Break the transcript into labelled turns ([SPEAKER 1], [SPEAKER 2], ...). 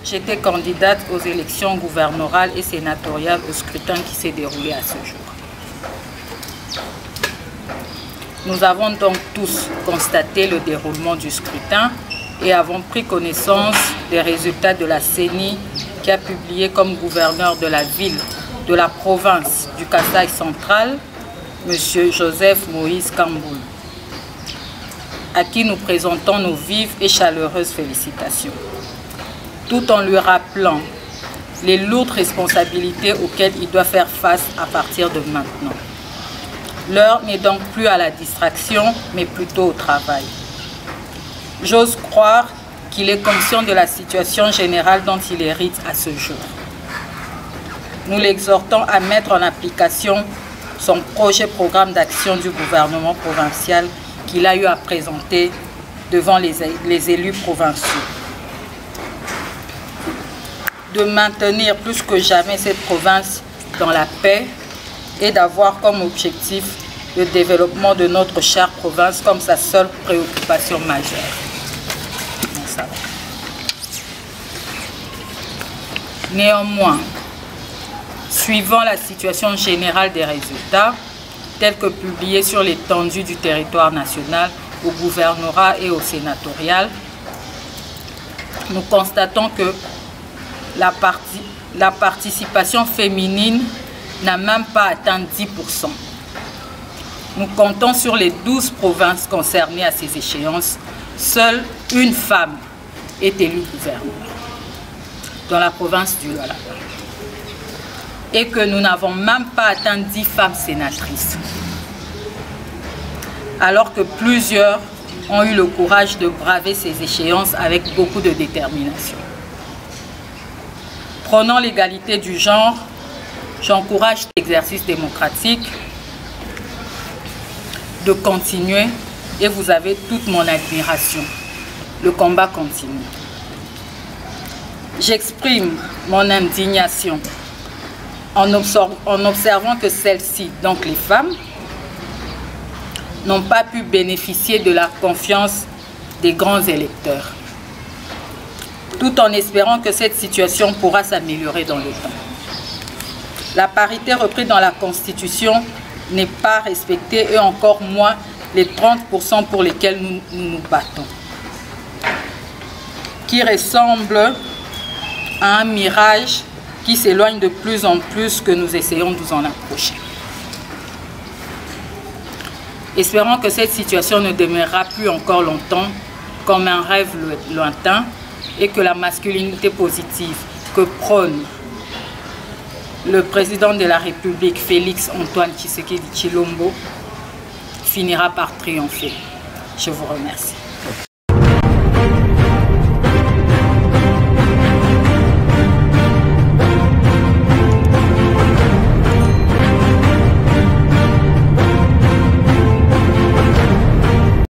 [SPEAKER 1] j'étais candidate aux élections gouvernementales et sénatoriales au scrutin qui s'est déroulé à ce jour. Nous avons donc tous constaté le déroulement du scrutin et avons pris connaissance des résultats de la CENI qui a publié comme gouverneur de la ville de la province du Kasaï central, M. Joseph Moïse Kamboul, à qui nous présentons nos vives et chaleureuses félicitations, tout en lui rappelant les lourdes responsabilités auxquelles il doit faire face à partir de maintenant. L'heure n'est donc plus à la distraction, mais plutôt au travail. J'ose croire qu'il est conscient de la situation générale dont il hérite à ce jour. Nous l'exhortons à mettre en application son programme d'action du gouvernement provincial qu'il a eu à présenter devant les élus provinciaux. De maintenir plus que jamais cette province dans la paix et d'avoir comme objectif le développement de notre chère province comme sa seule préoccupation majeure. Néanmoins, suivant la situation générale des résultats, tels que publiés sur l'étendue du territoire national, au gouvernorat et au sénatorial, nous constatons que la participation féminine n'a même pas atteint 10%. Nous comptons sur les 12 provinces concernées à ces échéances. Seule une femme est élue gouverneur dans la province du Lualaba. Et que nous n'avons même pas atteint 10 femmes sénatrices. Alors que plusieurs ont eu le courage de braver ces échéances avec beaucoup de détermination. Prenant l'égalité du genre, j'encourage l'exercice démocratique de continuer et vous avez toute mon admiration. Le combat continue. J'exprime mon indignation en observant que celles-ci, donc les femmes, n'ont pas pu bénéficier de la confiance des grands électeurs, tout en espérant que cette situation pourra s'améliorer dans le temps. La parité reprise dans la Constitution n'est pas respectée et encore moins les 30% pour lesquels nous nous battons, qui ressemble à un mirage qui s'éloigne de plus en plus que nous essayons de nous en approcher. Espérons que cette situation ne demeurera plus encore longtemps comme un rêve lointain et que la masculinité positive que prône le président de la République, Félix Antoine Tshisekedi Tshilombo, finira par triompher. Je vous remercie.